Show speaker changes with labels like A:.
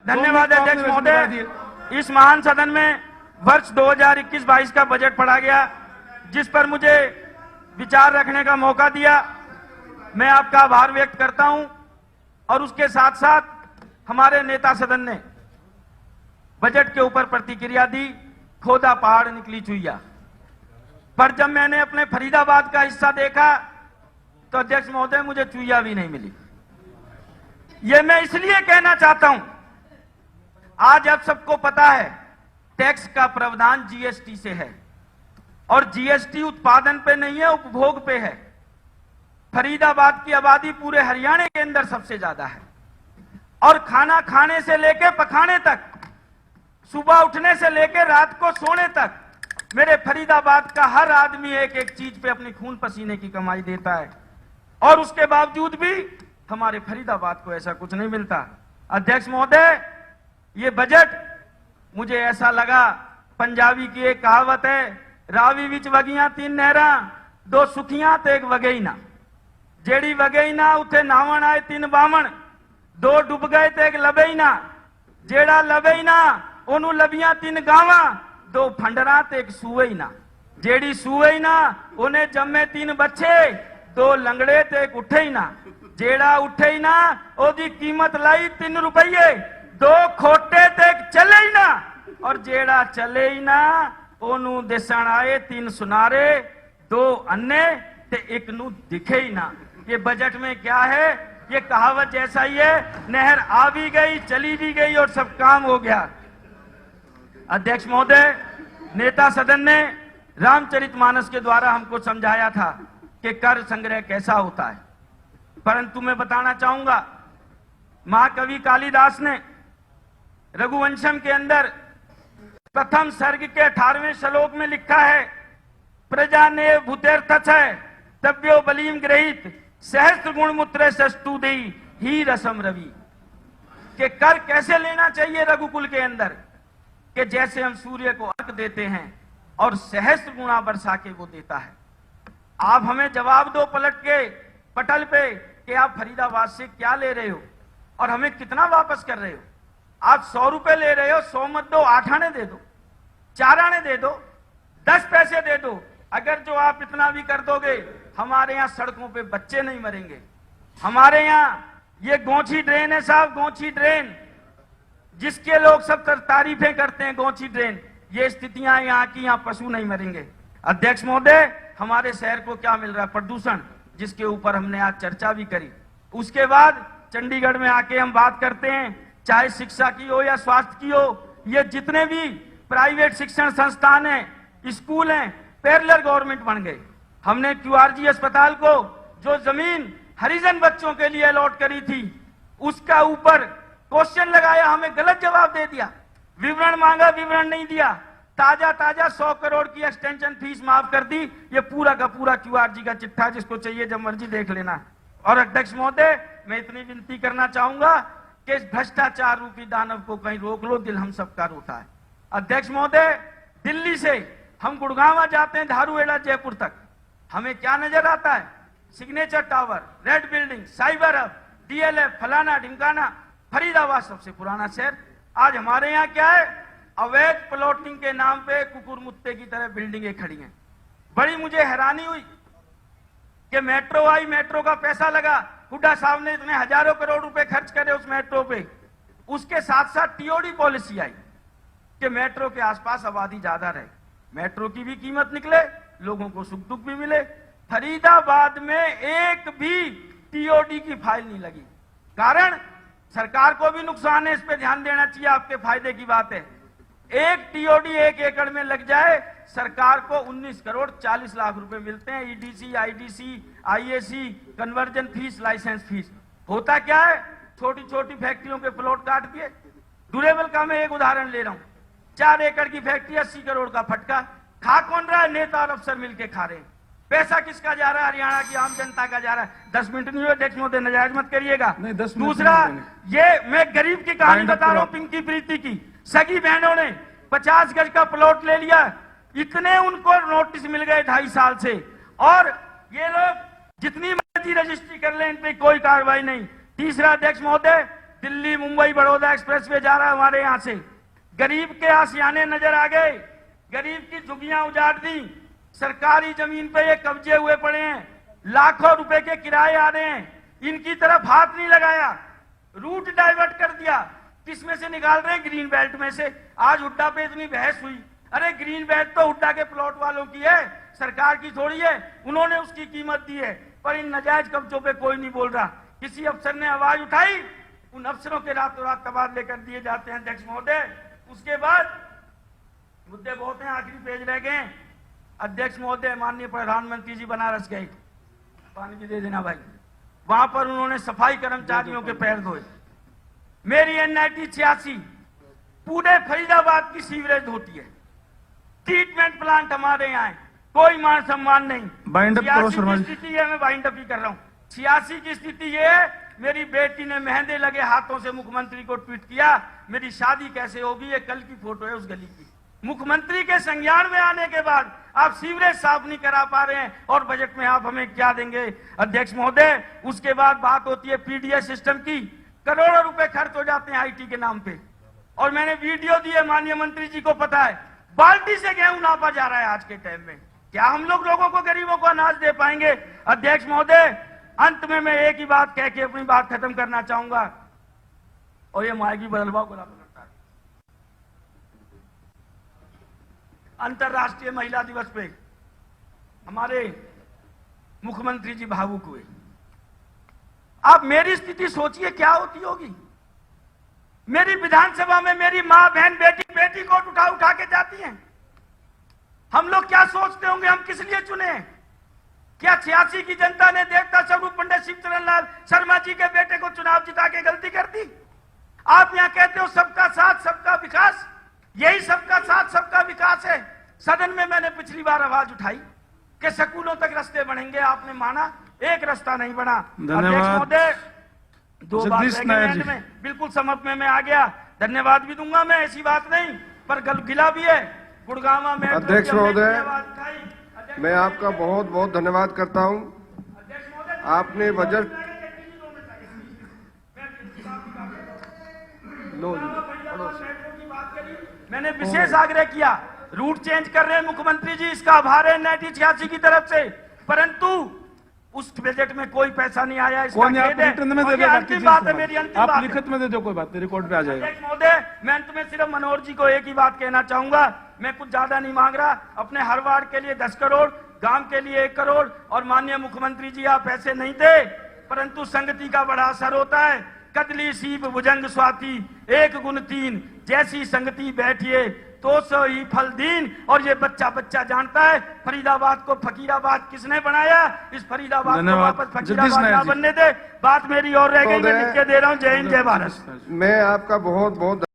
A: धन्यवाद अध्यक्ष महोदय। इस महान सदन में वर्ष 2021-22 का बजट पढ़ा गया, जिस पर मुझे विचार रखने का मौका दिया। मैं आपका आभार व्यक्त करता हूं और उसके साथ साथ हमारे नेता सदन ने बजट के ऊपर प्रतिक्रिया दी। खोदा पहाड़ निकली चुईया, पर जब मैंने अपने फरीदाबाद का हिस्सा देखा तो अध्यक्ष महोदय मुझे चुईया भी नहीं मिली। यह मैं इसलिए कहना चाहता हूं, आज अब सबको पता है टैक्स का प्रावधान जीएसटी से है और जीएसटी उत्पादन पे नहीं है, उपभोग पे है। फरीदाबाद की आबादी पूरे हरियाणा के अंदर सबसे ज्यादा है और खाना खाने से लेकर पकाने तक, सुबह उठने से लेकर रात को सोने तक मेरे फरीदाबाद का हर आदमी एक एक चीज पे अपनी खून पसीने की कमाई देता है और उसके बावजूद भी हमारे फरीदाबाद को ऐसा कुछ नहीं मिलता। अध्यक्ष महोदय, ये बजट मुझे ऐसा लगा, पंजाबी की एक कहावत है, रावी विच वगियां तीन नहरा, दो सुखियां ते एक वगई ना। जेड़ी वगई ना उथे नावण आए तीन बावण, दो डूब गए ते एक लबई ना। जेड़ा लबई ना ओनू लबियां तीन गावा, दो फंडरा ते एक सूई ना। जेड़ी सूई ना उन्हें जम्मे तीन बच्चे, दो लंगड़े ते एक उठे ही ना। जेड़ा उठे ही ना ओदी कीमत लाई 3 रुपये, दो खोटे ते एक चले ही ना। और जेड़ा चले ही ना ओनू दिसण आए 3 सुनारे, 2 अन्ने ते एक नू दिखे ही ना। ये बजट में क्या है? ये कहावत जैसा ही है, नहर आ भी गई चली भी गई और सब काम हो गया। अध्यक्ष महोदय, नेता सदन ने रामचरितमानस के द्वारा हमको समझाया था कि कर संग्रह कैसा होता है, परंतु मैं बताना चाहूंगा, महाकवि कालिदास ने रघुवंशम के अंदर प्रथम सर्ग के 18वें श्लोक में लिखा है, प्रजा ने भूतेर्थ है तब्यो बलीम ग्रहित, सहस्त्र गुण मुत्रे सस्तु देई ही रसम रवि। कि कर कैसे लेना चाहिए रघुकुल के अंदर, कि जैसे हम सूर्य को अर्घ देते हैं और सहस्त्र गुणा बरसा के वो देता है। आप हमें जवाब दो पलट के पटल पे कि आप फरीदाबाद से क्या ले रहे हो और हमें कितना वापस कर रहे हो। आप 100 रुपए ले रहे हो, 100 मत दो, 8 आने दे दो, 4 आने दे दो, 10 पैसे दे दो। अगर जो आप इतना भी कर दोगे, हमारे यहाँ सड़कों पे बच्चे नहीं मरेंगे। हमारे यहाँ ये गोंची ड्रेन है साहब, गोंची ड्रेन, जिसके लोग सब तारीफें करते हैं, गोंची ड्रेन, ये स्थितियां यहाँ की, यहाँ पशु नहीं मरेंगे। अध्यक्ष महोदय, हमारे शहर को क्या मिल रहा है? प्रदूषण, जिसके ऊपर हमने आज चर्चा भी करी। उसके बाद चंडीगढ़ में आके हम बात करते हैं, चाहे शिक्षा की हो या स्वास्थ्य की हो, ये जितने भी प्राइवेट शिक्षण संस्थान हैं, स्कूल हैं, पैरेलल गवर्नमेंट बन गए। हमने क्यूआरजी अस्पताल को जो जमीन हरिजन बच्चों के लिए अलॉट करी थी, उसका ऊपर क्वेश्चन लगाया, हमें गलत जवाब दे दिया। विवरण मांगा, विवरण नहीं दिया। ताजा 100 करोड़ की एक्सटेंशन फीस माफ कर दी। ये पूरा का पूरा क्यूआरजी का चिट्ठा, जिसको चाहिए जब मर्जी देख लेना। और अध्यक्ष महोदय, मैं इतनी विनती करना चाहूंगा कि इस भ्रष्टाचार रूपी दानव को कहीं रोक लो, दिल हम सबका रोता है। अध्यक्ष महोदय, दिल्ली से हम गुड़गांव जाते हैं, धारूहेड़ा जयपुर तक, हमें क्या नजर आता है? Signature tower, red building, cyber hub, DLF, फलाना ढिमकाना। फरीदाबाद सबसे पुराना शहर, आज हमारे यहाँ क्या है? अवैध प्लॉटिंग के नाम पे कुकुर मुत्ते की तरह बिल्डिंगें खड़ी हैं। बड़ी मुझे हैरानी हुई कि मेट्रो आई, मेट्रो का पैसा लगा, हुड्डा साहब ने इतने हजारों करोड़ रुपए खर्च करे उस मेट्रो पे। उसके साथ साथ टीओडी पॉलिसी आई कि मेट्रो के आसपास आबादी ज्यादा रहे, मेट्रो की भी कीमत निकले, लोगों को सुख दुख भी मिले। फरीदाबाद में एक भी टीओडी की फाइल नहीं लगी। कारण सरकार को भी नुकसान है, इस पे ध्यान देना चाहिए, आपके फायदे की बात है। एक टीओडी 1 एकड़ में लग जाए, सरकार को 19 करोड़ 40 लाख रुपए मिलते हैं। EDC, IDC, IAC, conversion fee, licence fee. होता क्या है? छोटी छोटी फैक्ट्रियों के प्लॉट काट दिए। ड्यूरेबल का मैं एक उदाहरण ले रहा हूं, 4 एकड़ की फैक्ट्री, 80 करोड़ का फटका। खा कौन रहा है? नेता और अफसर मिलकर खा रहे हैं। पैसा किसका जा रहा है? हरियाणा की आम जनता का जा रहा है। 10 मिनट नहीं हुए अध्यक्ष महोदय, नाजायज मत करिएगा। दूसरा, ये मैं गरीब की कहानी बता रहा हूं, पिंकी प्रीति की। सगी बहनों ने 50 गज का प्लॉट ले लिया, इतने उनको नोटिस मिल गए 2.5 साल से, और ये लोग जितनी मर्जी रजिस्ट्री कर ले, इन पे कोई कार्रवाई नहीं। तीसरा अध्यक्ष महोदय, दिल्ली मुंबई बड़ौदा एक्सप्रेस वे जा रहा है हमारे यहाँ से। गरीब के आशियाने नजर आ गए, गरीब की झुग्गियां उजाड़ दी, सरकारी जमीन पे ये कब्जे हुए पड़े हैं, लाखों रुपए के किराए आ रहे हैं, इनकी तरफ हाथ नहीं लगाया, रूट डाइवर्ट कर दिया। किस में से निकाल रहे हैं? ग्रीन बेल्ट में से। आज हुड्डा पे इतनी बहस हुई, अरे ग्रीन बेल्ट तो हुड्डा के प्लॉट वालों की है, सरकार की थोड़ी है, उन्होंने उसकी कीमत दी है। पर इन नाजायज कब्जों पे कोई नहीं बोल रहा। किसी अफसर ने आवाज उठाई, उन अफसरों के रातों रात तबादले कर दिए जाते हैं अध्यक्ष महोदय। उसके बाद मुद्दे बहुत हैं, आखिरी पेज रह गए। अध्यक्ष महोदय, माननीय प्रधानमंत्री जी बनारस गए, पानी भी दे देना भाई, वहां पर उन्होंने सफाई कर्मचारियों के पैर धोए। मेरी एनआईटी 86 पूरे फरीदाबाद की सीवरेज होती है, ट्रीटमेंट प्लांट हमारे यहाँ है, कोई मान सम्मान नहीं। 86 की स्थिति है, मैं वाइंड अप ही कर रहा हूँ। 86 की स्थिति ये है, मेरी बेटी ने मेहंदी लगे हाथों से मुख्यमंत्री को ट्वीट किया, मेरी शादी कैसे होगी, ये कल की फोटो है उस गली की। मुख्यमंत्री के संज्ञान में आने के बाद आप सीवरेज साफ नहीं करा पा रहे हैं और बजट में आप हमें क्या देंगे अध्यक्ष महोदय। उसके बाद बात होती है पीडीएस सिस्टम की, करोड़ों रुपए खर्च हो जाते हैं आईटी के नाम पे। और मैंने वीडियो दी है, माननीय मंत्री जी को पता है, बाल्टी से गेहूं नापा जा रहा है आज के टाइम में। क्या हम लोगों को, गरीबों को अनाज दे पाएंगे? अध्यक्ष महोदय, अंत में मैं एक ही बात कह के अपनी बात खत्म करना चाहूंगा, और ये मायगी बदलवाओ गुलाब करता है। अंतर्राष्ट्रीय महिला दिवस पे हमारे मुख्यमंत्री जी भावुक हुए। आप मेरी स्थिति सोचिए क्या होती होगी। मेरी विधानसभा में मेरी मां, बहन, बेटी को उठा के जाती हैं। हम लोग क्या सोचते होंगे, हम किस लिए चुने हैं? क्या 86 की जनता ने देवता स्वरूप पंडित शिवचरण लाल शर्मा जी के बेटे को चुनाव जिता के गलती कर दी? आप यहां कहते हो सबका साथ सबका विकास, यही सबका साथ सबका विकास है। सदन में मैंने पिछली बार आवाज उठाई कि स्कूलों तक रास्ते बनेंगे, आपने माना, एक रास्ता नहीं बना। अध्यक्ष महोदय, 2 बात में बिल्कुल समझ में मैं आ गया, धन्यवाद भी दूंगा मैं, ऐसी बात नहीं, पर गिला भी है। गुड़गांव में
B: अध्यक्ष महोदय, मैं आपका बहुत बहुत धन्यवाद करता हूं। आपने बजट
A: मैंने विशेष आग्रह किया, रूट चेंज कर रहे हैं मुख्यमंत्री जी, इसका आभार है एनआईटी 86 की तरफ से, परंतु उस बजट में कोई पैसा नहीं आया। इसका
C: अंतिम
A: बात है मेरी, अंतिम बात
C: लिखित में दे दो, कोई बात नहीं, रिकॉर्ड पे आ जाएगा।
A: अध्यक्ष महोदय, मैं अंत में सिर्फ मनोहर जी को एक ही बात कहना चाहूंगा, मैं कुछ ज्यादा नहीं मांग रहा, अपने हर वार्ड के लिए 10 करोड़, गांव के लिए 1 करोड़, और माननीय मुख्यमंत्री जी आप पैसे नहीं दे, परंतु संगति का बड़ा असर होता है। कदली सीप भुजंग स्वाति 1 गुण 3, जैसी संगति बैठिए तो सो ही फल दीन। और ये बच्चा जानता है फरीदाबाद को फकीराबाद किसने बनाया, इस फरीदाबाद को वापस फकीराबाद ना बनने दे। बात मेरी और रह गई, मैं लिख के दे रहा हूँ। जय हिंद, जय भारत।
B: मैं आपका बहुत बहुत